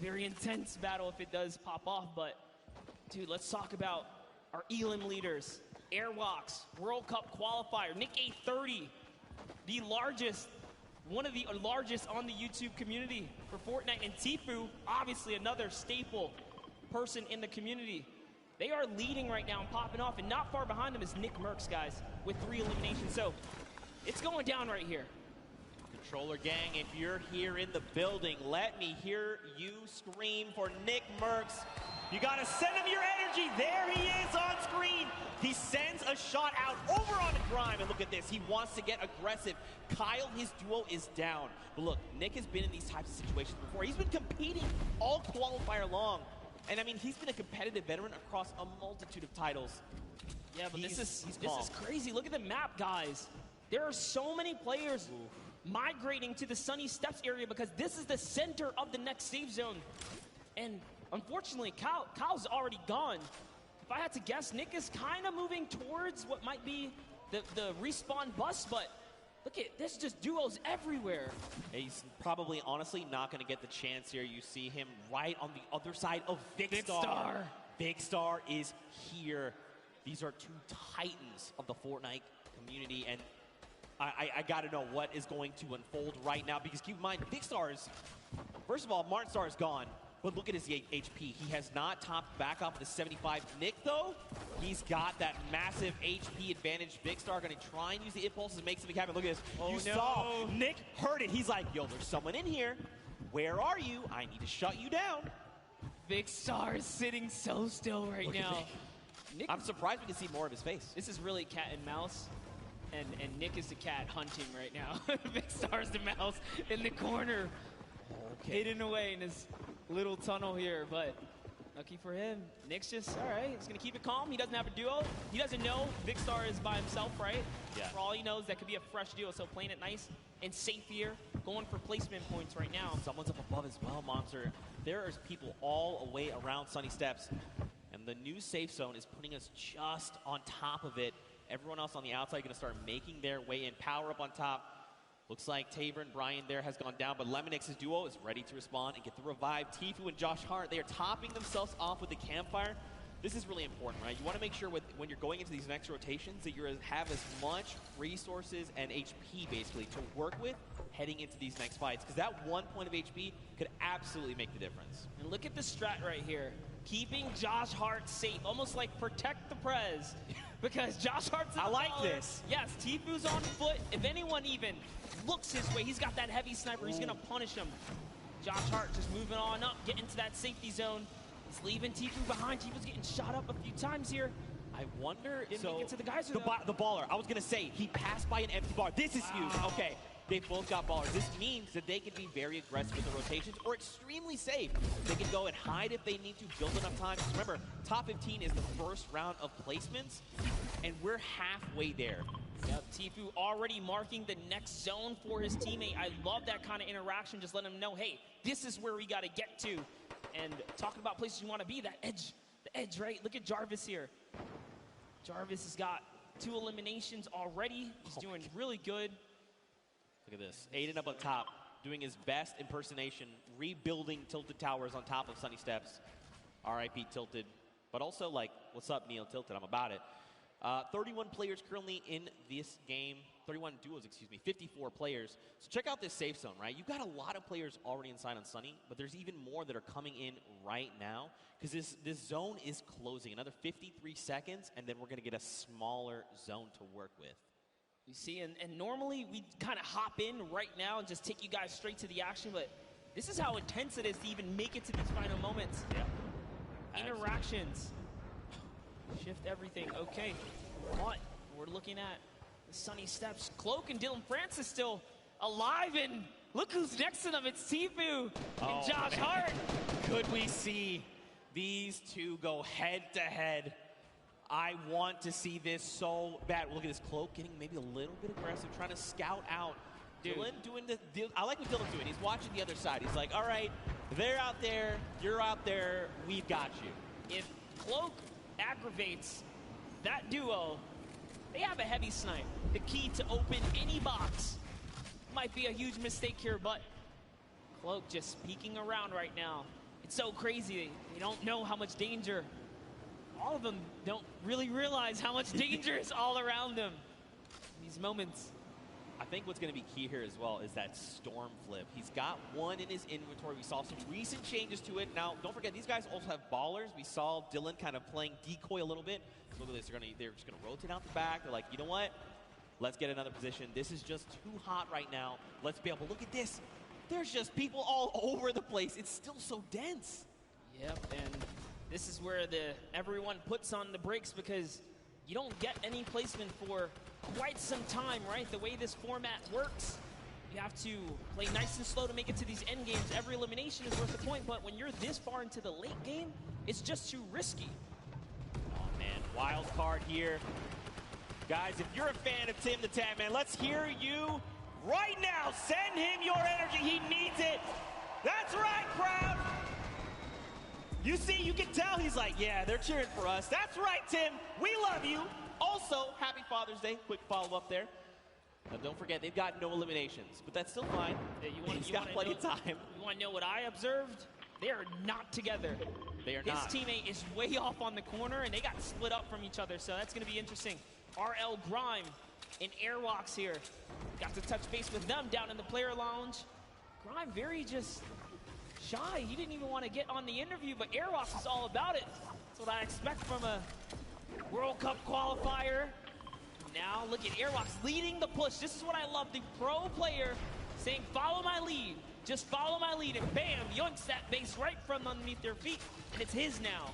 very intense battle if it does pop off. But, dude, let's talk about our Elim leaders. Airwalks, World Cup qualifier, Nick A30, the largest, one of the largest on the YouTube community for Fortnite, and Tfue, obviously another staple person in the community. They are leading right now and popping off, and not far behind them is Nick Mercs, guys, with 3 eliminations. So it's going down right here. Controller gang, if you're here in the building, let me hear you scream for Nick Mercs. You gotta send him your energy. There he is on screen. He sends a shot out over on Grime, and look at this. He wants to get aggressive. Kyle, his duo, is down. But look, Nick has been in these types of situations before. He's been competing all qualifier long. And I mean, he's been a competitive veteran across a multitude of titles. Yeah, but this is crazy. Look at the map, guys. There are so many players migrating to the Sunny Steps area because this is the center of the next safe zone. And unfortunately, Kyle's already gone. If I had to guess, Nick is kind of moving towards what might be the respawn bus, but look at this, just duos everywhere. He's probably, honestly, not going to get the chance here. You see him right on the other side of Vikkstar. Vikkstar is here. These are 2 titans of the Fortnite community, and I got to know what is going to unfold right now, because keep in mind, Vikkstar is, first of all, Martinstar is gone, but look at his HP. He has not topped back off the 75. Nick, though, he's got that massive HP advantage. Vikkstar going to try and use the impulses to make something happen. Look at this. Oh, you saw Nick heard it. He's like, yo, there's someone in here. Where are you? I need to shut you down. Vikkstar is sitting so still right now. Nick, I'm surprised we can see more of his face. This is really cat and mouse. And Nick is the cat hunting right now. Vikkstar's the mouse in the corner, hidden away in his little tunnel here. But lucky for him, Nick's just, all right, he's going to keep it calm. He doesn't have a duo. He doesn't know Vikkstar is by himself, right? Yeah. For all he knows, that could be a fresh duo. So playing it nice and safe here, going for placement points right now. Someone's up above as well, Monster. There is people all the way around Sunny Steps. And the new safe zone is putting us just on top of it. Everyone else on the outside going to start making their way in. Power up on top. Looks like Tabor and Brian there has gone down, but Lemonix's duo is ready to respond and get the revive. Tfue and Josh Hart, they are topping themselves off with the campfire. This is really important, right? You want to make sure when you're going into these next rotations that you have as much resources and HP, basically, to work with heading into these next fights, because that 1 point of HP could absolutely make the difference. And look at the strat right here. Keeping Josh Hart safe, almost like protect the Prez. Because Josh Hart's in the baller. This. Yes, Tfue's on foot. If anyone even looks his way, he's got that heavy sniper. He's going to punish him. Josh Hart just moving on up, getting to that safety zone. He's leaving Tfue behind. Tfue's getting shot up a few times here. I wonder, Didn't make it to the geyser, the baller, I was going to say, he passed by an empty bar. This is huge. Okay, they both got ballers. This means that they can be very aggressive with the rotations or extremely safe. They can go and hide if they need to, build enough time. Because remember, top 15 is the first round of placements, and we're halfway there. Yep, Tfue already marking the next zone for his teammate. I love that kind of interaction. Just let him know, hey, this is where we got to get to. And talking about places you want to be, that edge, the edge, right? Look at Jarvis here. Jarvis has got 2 eliminations already. He's doing really good. Look at this. Aiden up on top, doing his best impersonation, rebuilding Tilted Towers on top of Sunny Steps. RIP Tilted. But also, like, what's up, Neil Tilted? I'm about it. 31 players currently in this game. 31 duos, excuse me. 54 players. So check out this safe zone, right? You've got a lot of players already inside on Sunny, but there's even more that are coming in right now because this zone is closing. Another 53 seconds, and then we're going to get a smaller zone to work with. You see, and normally we kind of hop in right now and just take you guys straight to the action, but this is how intense it is to even make it to these final moments. Yeah. Interactions. Shift everything. Okay, but we're looking at the Sunny Steps. Cloak and Dylan Francis still alive, and look who's next to them. It's Tfue and Josh Hart. Could we see these two go head to head? I want to see this so bad. Look at this Cloak getting maybe a little bit aggressive, trying to scout out. Dylan doing the deal. I like what Dylan's doing. He's watching the other side. He's like, all right, they're out there, you're out there, we've got you. If Cloak aggravates that duo, they have a heavy snipe. The key to open any box. Might be a huge mistake here, but Cloak just peeking around right now. It's so crazy. They don't know how much danger. All of them don't really realize how much danger is all around them in these moments. I think what's going to be key here as well is that storm flip. He's got one in his inventory. We saw some recent changes to it. Now, don't forget, these guys also have ballers. We saw Dylan kind of playing decoy a little bit. Look at this. They're just going to rotate out the back. They're like, you know what? Let's get another position. This is just too hot right now. Let's be able to look at this. There's just people all over the place. It's still so dense. Yep, and this is where everyone puts on the brakes because you don't get any placement for quite some time, right? The way this format works, you have to play nice and slow to make it to these end games. Every elimination is worth a point, but when you're this far into the late game, it's just too risky. Oh man, wild card here. Guys, if you're a fan of Tim the Tatman, let's hear you right now. Send him your energy, he needs it. That's right, crowd. You see, you can tell he's like, yeah, they're cheering for us. That's right, Tim, we love you. Also, happy Father's Day. Quick follow-up there. Now, don't forget, they've got no eliminations, but that's still fine. He's got plenty of time. You want to know what I observed? They are not together. They are not. His teammate is way off on the corner, and they got split up from each other, so that's going to be interesting. RL Grime and Airwalks here. Got to touch base with them down in the player lounge. Grime very just shy. He didn't even want to get on the interview, but Airwalks is all about it. That's what I expect from a World Cup qualifier. Now look at Airwalks leading the push. This is what I love, the pro player saying, follow my lead. Just follow my lead, and bam, yoinks that base right from underneath their feet, and it's his now.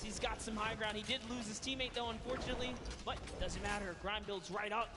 He's got some high ground. He did lose his teammate though, unfortunately, but doesn't matter. Grime builds right up.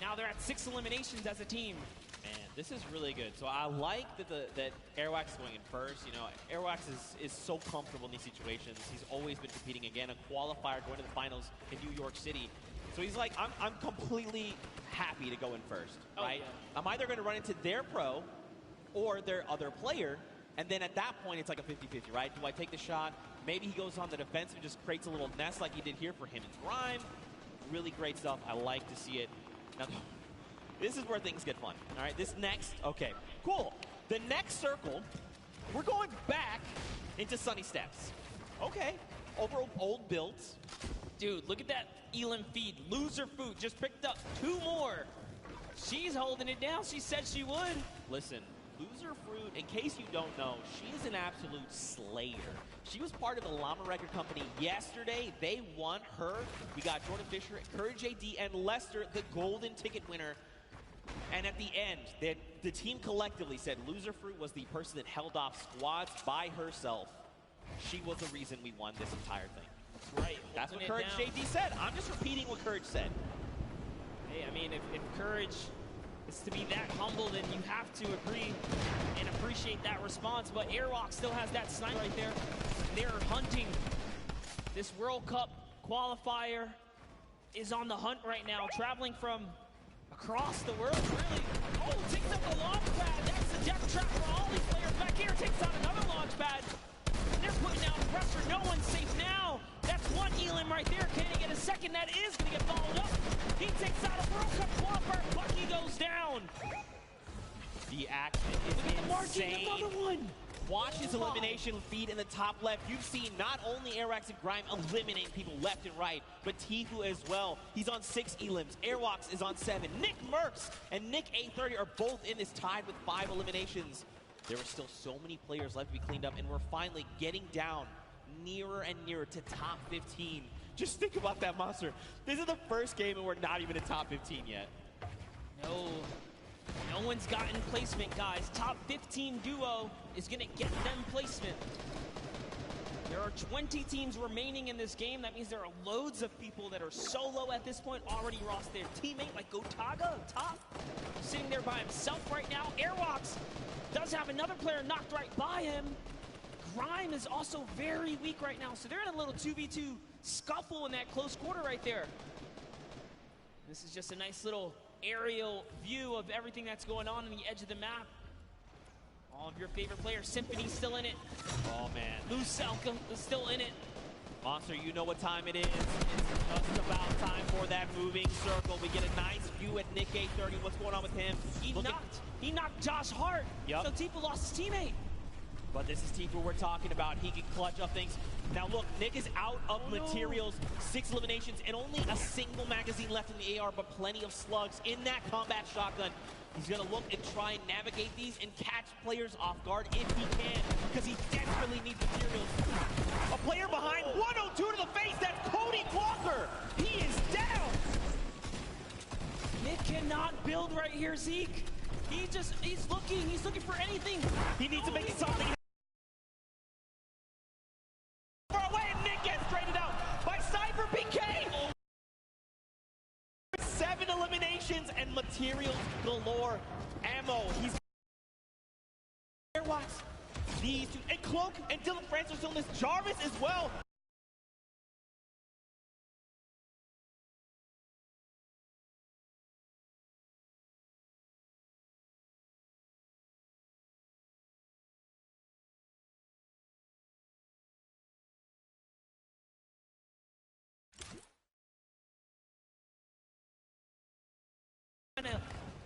Now they're at 6 eliminations as a team. Man, this is really good. So I like that Airwax is going in first. You know, Airwax is so comfortable in these situations. He's always been competing again, a qualifier going to the finals in New York City. So he's like, I'm completely happy to go in first, right? Yeah. I'm either going to run into their pro or their other player, and then at that point, it's like a 50-50, right? Do I take the shot? Maybe he goes on the defensive and just creates a little nest like he did here for him and Grime. Really great stuff. I like to see it. Now, this is where things get fun, all right? This next, okay, cool. The next circle, we're going back into Sunny Steps. Okay, over old builds. Dude, look at that Elim feed. Loser Food just picked up 2 more. She's holding it down. She said she would. Listen, Loser Fruit, in case you don't know, she is an absolute slayer. She was part of the Llama Record Company yesterday. They won her. We got Jordan Fisher, Courage AD, and Lester, the golden ticket winner. And at the end, the team collectively said Loser Fruit was the person that held off squads by herself. She was the reason we won this entire thing. That's right. That's what Courage AD said. I'm just repeating what Courage said. Hey, I mean, if Courage is to be that humble, then you have to agree and appreciate that response. But Airwalk still has that snipe right there. They're hunting. This World Cup qualifier is on the hunt right now, traveling from across the world, really. Oh, takes up the launch pad. That's the death trap for all these players. Back here takes out another launch pad. They're putting down pressure. No one's safe now. That's one Elim right there. Can he get a second? That is going to get followed up. He takes out a World Cup qualifier. Bucky goes down. The action is insane. Another one. Watch his elimination feed in the top left. You've seen not only Airwax and Grime eliminate people left and right, but Tifu as well. He's on 6 Elims. Airwax is on 7. Nick Merckx and Nick A30 are both in this tied with 5 eliminations. There were still so many players left to be cleaned up, and we're finally getting down nearer and nearer to top 15. Just think about that, Monster. This is the first game, and we're not even in top 15 yet. No one's gotten placement, guys. Top 15 duo is going to get them placement. There are 20 teams remaining in this game. That means there are loads of people that are solo at this point, already lost their teammate, like Gotaga up top, sitting there by himself right now. Airwalks does have another player knocked right by him. Grime is also very weak right now, so they're in a little 2v2 scuffle in that close quarter right there. This is just a nice little aerial view of everything that's going on the edge of the map. All of your favorite players. Symphony's still in it. Oh, man. Lucelka is still in it. Monster, you know what time it is. It's just about time for that moving circle. We get a nice view at Nick A30. What's going on with him? He knocked Josh Hart. Yep. So Tifu lost his teammate. But This is Tfue we're talking about. He can clutch up things. Now look, Nick is out of materials, 6 eliminations, and only a single magazine left in the AR, but plenty of slugs in that combat shotgun. He's gonna look and try and navigate these and catch players off guard if he can, because he desperately needs materials. A player behind, 102 to the face, that's Cody Walker. He is down. Nick cannot build right here, Zeke. He's looking for anything. He needs to make something. Far away, and Nick gets traded out by Cypher PK. 7 eliminations and materials galore. Ammo, he's Airwalks. These two, and Cloak and Dylan Francis are still in this. Jarvis as well.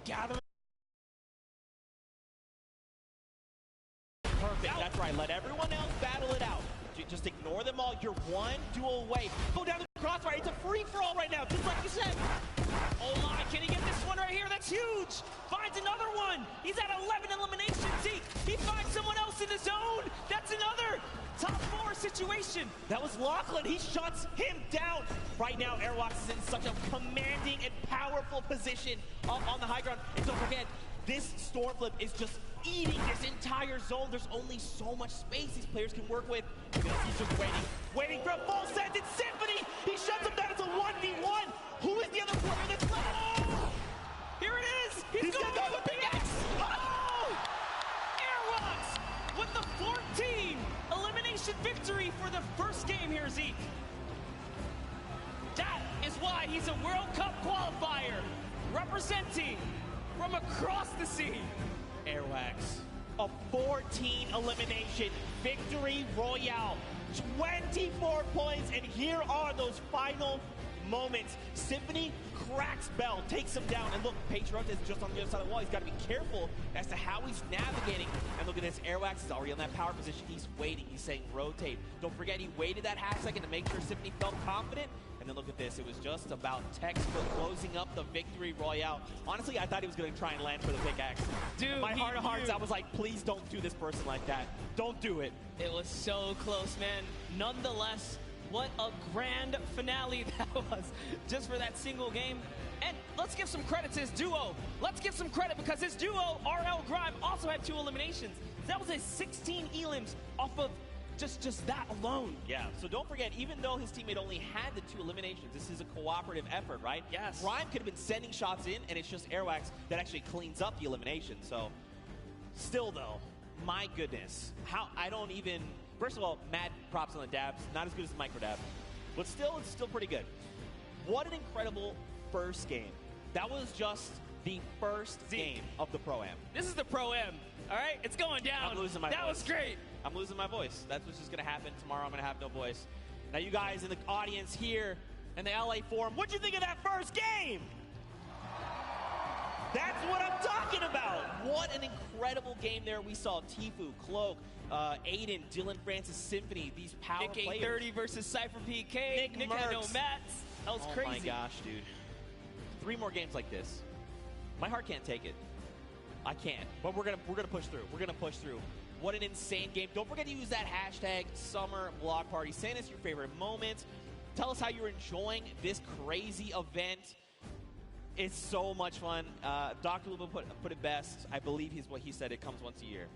Gather. Perfect, that's right. Let everyone else battle it out. Just ignore them all. You're one duel away. Go down the crossfire. It's a free-for-all right now, just like you said. Oh my, can he get this one right here? That's huge. Finds another one. He's at 11 eliminations. He finds someone else in the zone. That's another top 4 situation. That was Lachlan. He shuts him down. Right now, Airwalks is in such a commanding and powerful position on the high ground. And don't forget, this Stormflip is just eating this entire zone. There's only so much space these players can work with. He's just waiting for a full set. It's Symphony. He shuts him down. It's a 1v1. Who is the other player that's left? Oh! Here it is. He's going to the pickaxe. Oh! Airwalks with the 14 elimination victory for the first game here, Zeke. That is why he's a World Cup qualifier, representing from across the sea. Airwalks, a 14 elimination victory royale, 24 points, and here are those final moments. Symphony cracks Bell, takes him down, and look, Patriot is just on the other side of the wall. He's got to be careful as to how he's navigating. And look at this, Airwalks is already on that power position. He's waiting, he's saying rotate. Don't forget, he waited that half second to make sure Symphony felt confident. And then look at this, it was just about textbook closing up the victory royale. Honestly, I thought he was going to try and land for the pickaxe. Dude, my heart of hearts, I was like, please don't do this person like that. Don't do it. It was so close, man. Nonetheless, what a grand finale that was, just for that single game. And let's give some credit to his duo. Let's give some credit because his duo, RL Grime, also had 2 eliminations. That was a 16 elims off of just that alone. Yeah, so don't forget, even though his teammate only had the 2 eliminations, this is a cooperative effort, right? Yes. Grime could have been sending shots in, and it's just Airwalks that actually cleans up the elimination. So, still though, my goodness, I don't even, first of all, mad props on the dabs, not as good as the micro dab, but still, it's still pretty good. What an incredible first game. That was just the first game of the Pro-Am. This is the Pro-Am, all right? It's going down. I'm losing my voice. That was great. I'm losing my voice. That's what's just going to happen. Tomorrow I'm going to have no voice. Now you guys in the audience here in the LA Forum, what'd you think of that first game? That's what I'm talking about. What an incredible game there. We saw Tfue, Cloak, Aiden, Dylan Francis, Symphony, these power Nick players. Nick 30 versus Cypher PK. Nick had no mats. That was crazy. Oh my gosh, dude. 3 more games like this. My heart can't take it. I can't. But we're gonna push through. We're gonna push through. What an insane game. Don't forget to use that hashtag SummerBlockParty. Send us your favorite moments. Tell us how you're enjoying this crazy event. It's so much fun. Dr. Luba put it best. I believe what he said. It comes once a year.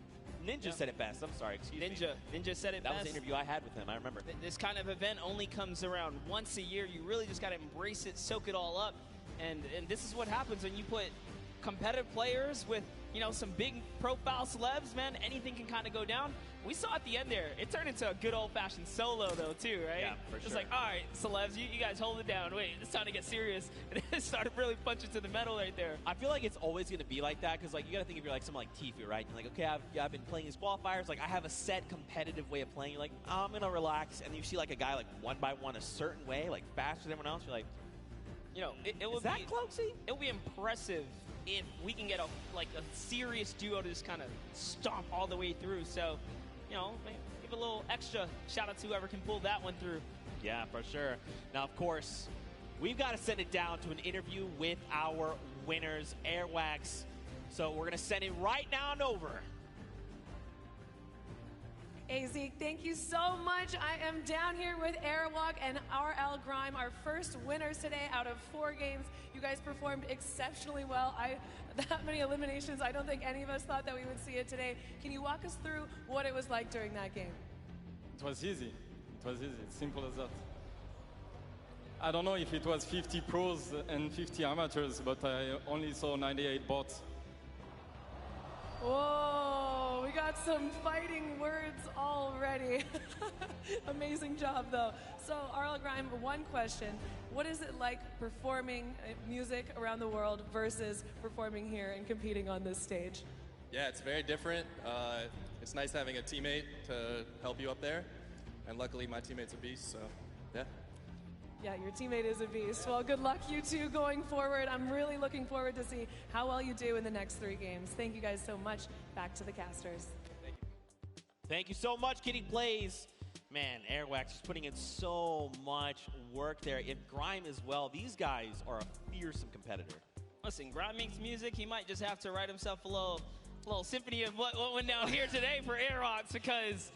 Ninja said it best. I'm sorry. Excuse me. Ninja said it best. That was the interview I had with him. I remember. This kind of event only comes around once a year. You really just got to embrace it, soak it all up. And this is what happens when you put competitive players with, you know, some big profile celebs, man. Anything can kind of go down. We saw at the end there, it turned into a good old-fashioned solo, though, too, right? Yeah, for sure. It's like, all right, celebs, you guys hold it down. Wait, it's time to get serious. And it started really punching to the metal right there. I feel like it's always going to be like that because, like, you got to think if you're like someone like Tfue, right? You're like, okay, I've been playing these qualifiers. Like, I have a set competitive way of playing. You're like, oh, I'm going to relax. And you see, like, a guy, like, one by one a certain way, like, faster than everyone else. You're like, you know, it would is that Cloaksy? It would be impressive if we can get a serious duo to just kind of stomp all the way through. So you know, give a little extra shout out to whoever can pull that one through. Yeah, for sure. Now, of course, we've got to send it down to an interview with our winners, Airwax. So we're going to send it right now and over. Hey, Zeke, thank you so much. I am down here with Airwalk and RL Grime, our first winners today out of 4 games. You guys performed exceptionally well. That many eliminations, I don't think any of us thought that we would see it today. Can you walk us through what it was like during that game? It was easy. It was easy. It's simple as that. I don't know if it was 50 pros and 50 amateurs, but I only saw 98 bots. Whoa, we got some fighting words already. Amazing job, though. So, RL Grime, one question. What is it like performing music around the world versus performing here and competing on this stage? Yeah, it's very different. It's nice having a teammate to help you up there. And luckily, my teammate's a beast, so yeah. Yeah, your teammate is a beast. Well, good luck, you two, going forward. I'm really looking forward to see how well you do in the next 3 games. Thank you guys so much. Back to the casters. Thank you. Thank you so much, Kitty Plays. Man, Airwax is putting in so much work there. And Grime as well. These guys are a fearsome competitor. Listen, Grime makes music. He might just have to write himself a little symphony of what went down here today for Airwalks, because,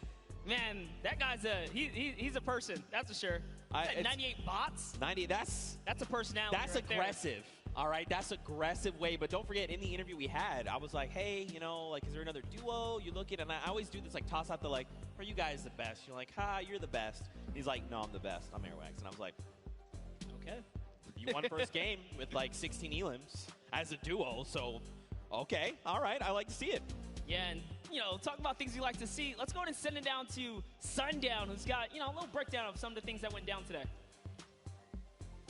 man, that guy's he's a person, that's for sure. 98 bots? 90, that's a personality. That's right aggressive. All right, that's aggressive way. But don't forget, in the interview we had, I was like, hey, you know, like, is there another duo? You look at, and I always do this, like, toss out the, like, are you guys the best? You're like, you're the best. He's like, no, I'm the best. I'm Airwax. And I was like, okay. You won first game with, like, 16 elims as a duo, so, okay. All right, I like to see it. Yeah, and, you know, talk about things you like to see. Let's go ahead and send it down to Sundown, who's got, you know, a little breakdown of some of the things that went down today.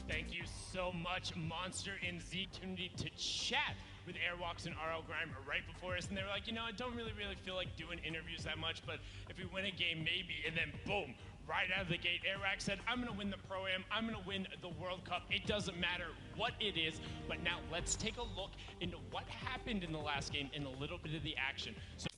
Thank you so much, Monster and Zeke, to chat with Airwalks and RL Grime right before us, and they were like, you know, I don't really feel like doing interviews that much, but if we win a game, maybe. And then boom, right out of the gate, Airwalks said, I'm going to win the Pro-Am, I'm going to win the World Cup. It doesn't matter what it is, but now let's take a look into what happened in the last game and a little bit of the action. So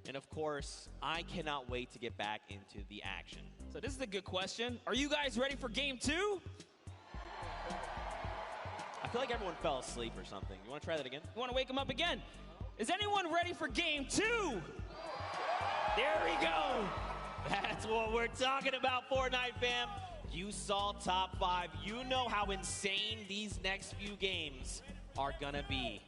And of course, I cannot wait to get back into the action. So this is a good question. Are you guys ready for game 2? I feel like everyone fell asleep or something. You want to try that again? You want to wake them up again? Is anyone ready for game 2? There we go. That's what we're talking about, Fortnite fam. You saw top 5. You know how insane these next few games are gonna be.